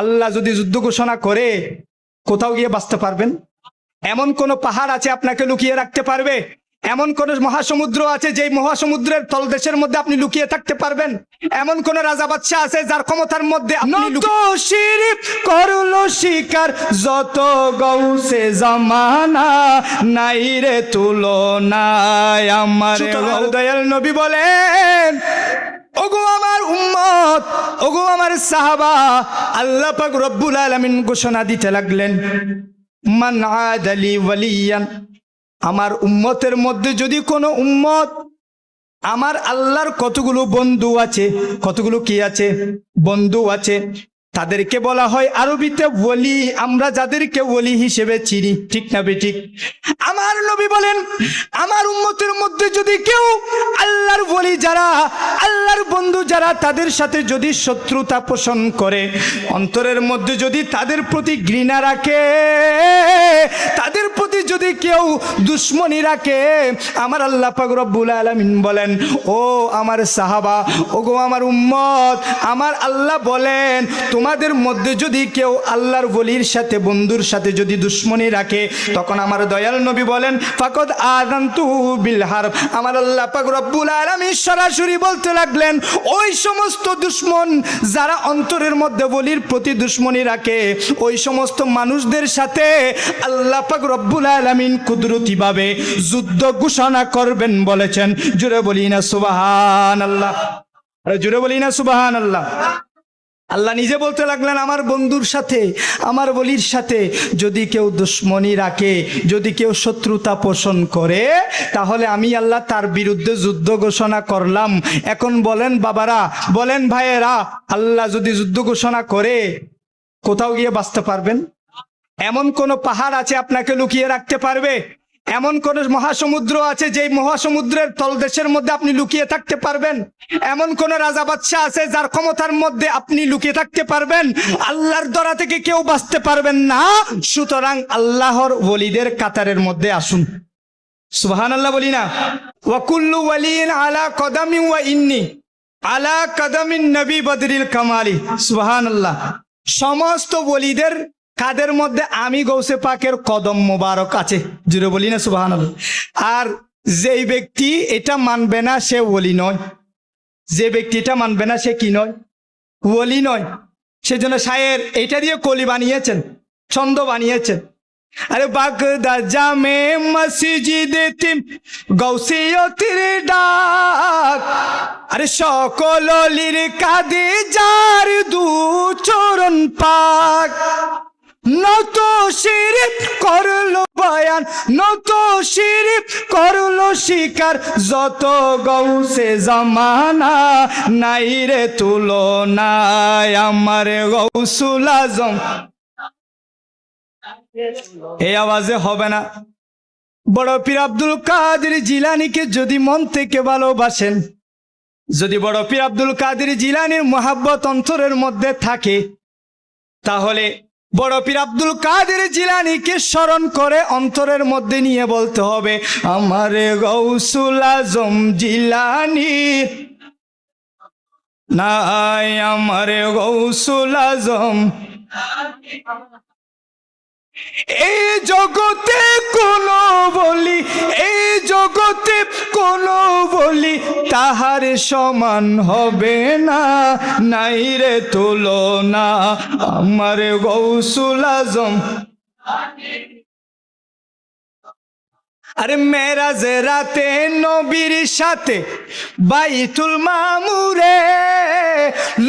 আল্লাহ যদি যুদ্ধ ঘোষণা করে কোথাও গিয়ে বাঁচতে পারবেন? এমন কোন পাহাড় আছে আপনাকে লুকিয়ে রাখতে পারবে? এমন কোন মহাসমুদ্র আছে যে মহাসমুদ্রের তলদেশের মধ্যে আপনি লুকিয়ে থাকতে পারবেন? এমন কোন রাজা বাদশা আছে যার ক্ষমতার মধ্যে আপনি শিরিফ করলো শিকার যত গৌসে জামানা নাই রে তুলনায় আমার দয়াল নবী বলেন, ওগো আমার উম্মত, ওগো আমার সাহাবা, আল্লাহ পাক রব্বুল আলামিন ঘোষণা দিতে লাগলেন, মান আদালি ওয়ালিয়ান, আমার উম্মতের মধ্যে যদি কোনো উম্মত, আমার আল্লাহর কতগুলো বন্ধু আছে, কতগুলো কি আছে? বন্ধু আছে। তাদেরকে বলা হয় আরবিতে ওলি, আমরা যাদেরকে ওলি হিসেবে চিনি, ঠিক না বেঠিক? আমার নবী বলেন, আমার উম্মতের মধ্যে যদি কেউ আল্লাহর ওলি যারা, আল্লাহর বন্ধু যারা, তাদের সাথে যদি শত্রুতা পোষণ করে, অন্তরের মধ্যে যদি তাদের প্রতি ঘৃণা রাখে, তাদের প্রতি যদি কেউ দুশ্মনী রাখে, আমার আল্লাহ পাক রব্বুল আলামিন বলেন, ও আমার সাহাবা, ওগো আমার উম্মত, আমার আল্লাহ বলেন, তোমাদের মধ্যে যদি কেউ আল্লাহর ওলির সাথে, বন্ধুর সাথে যদি দুশ্মনী রাখে, তখন আমার দয়াল নবী বলেন, ফাকাদ আযানতু বিল হারব। আমার আল্লাহ পাক রব্বুল আলামিন সরাসরি বলতে লাগলেন, ওই সমস্ত দুশ্মন যারা অন্তরের মধ্যে ওলির প্রতি দুশ্মনী রাখে, ওই সমস্ত মানুষদের সাথে আল্লাহ পাক রব্বুল আলামিন কুদরতিভাবে যুদ্ধ ঘোষণা করবেন বলেছেন। জোরে বলি না সুবহানাল্লাহ, জোরে বলি না সুবহানাল্লাহ। আল্লাহ নিজে বলতে লাগলেন, আমার বন্ধুর সাথে, আমার ওলির সাথে যদি কেউ দুশ্মনী রাখে, যদি কেউ শত্রুতা পোষণ করে, তাহলে আমি আল্লাহ তার বিরুদ্ধে যুদ্ধ ঘোষণা করলাম। এখন বলেন বাবারা, বলেন ভাইয়েরা, আল্লাহ যদি যুদ্ধ ঘোষণা করে কোথাও গিয়ে বাঁচতে পারবেন? এমন কোন পাহাড় আছে আপনাকে লুকিয়ে রাখতে পারবে? এমন কোন মহাসমুদ্র আছে যে মহাসমুদ্রের তলদেশের মধ্যে আপনি লুকিয়ে থাকতে পারবেন? এমন কোন রাজা বাদশা আছে যার ক্ষমতার মধ্যে আপনি লুকিয়ে থাকতে পারবেন? আল্লাহর দরা থেকে কেউ বাঁচতে পারবেন না। সুতরাং আল্লাহর ওলিদের কাতারের মধ্যে আসুন। সুবহানাল্লাহ বলি না? ওয়া কুল্লু ওয়ালিন আলা কদামি ওয়া ইন্নী আলা কদামিন নবী বদরিল কামালি। সুবহানাল্লাহ। সমস্ত ওলিদের কাদের মধ্যে আমি গৌসে পাকের কদম মোবারক আছে। জুড়ে বলি না সুবহানাল্লাহ। আর যেই ব্যক্তি এটা মানবে না সে ওলি নয়, যে ব্যক্তি এটা মানবে না সে কি নয়? ওলি নয়। সেজন্য শায়ের এটা দিয়ে কলি বানিয়েছেন, ছন্দ বানিয়েছেন। আরে বাগদা জামে মসজিদে গৌসিয়তির ডাক, আরে সকল অলির কাঁদে যার দু চরণ পাক। নত শিরিফ করলো বয়ান, নত শিরিফ করলো শিকার যত গৌসে জামানা নাই রে তুলনায় আমার গৌসুল আজম। এই আওয়াজে হবে না। বড় পীর আব্দুল কাদের জিলানীকে যদি মন থেকে ভালোবাসেন, যদি বড় পীর আব্দুল কাদের জিলানীর মোহাব্বত অন্তরের মধ্যে থাকে, তাহলে বড় পীর আব্দুল কাদের জিলানীকে স্মরণ করে অন্তরের মধ্যে নিয়ে বলতে হবে, আমারে গৌসুল আজম জিলানী নাই, আমারে গৌসুল আজম। এই জগতে কোনো বলি, এই জগতে কোনো বলি তাহার সমান হবে না, নাই রে তুলনা আমার গৌসুল আজম। আরে মেরাজে রাতে নবীর সাথে বাইতুল মামুরে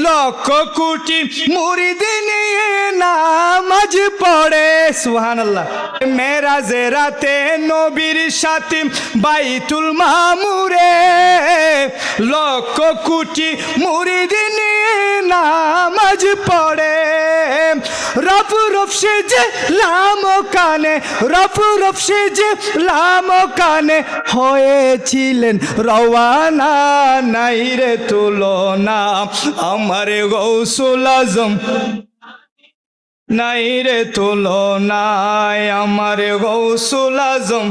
লক্ষ কোটি মুরিদ নিয়ে নামাজ পড়ে। সুবহানাল্লাহ। মেরাজে রাতে নবীর সাথে বাইতুল মামুরে লক্ষ কোটি মুরিদ নিয়ে নামাজ পড়ে। রফ রফ সে যে লাম কানে, রফ রফ সে যে লাম কানে হয়েছিলেন রওয়ানা, নাই রে তুলনা আমার গৌসুল আজম, নাই রে তুলনায় আমার গৌসুল আজম।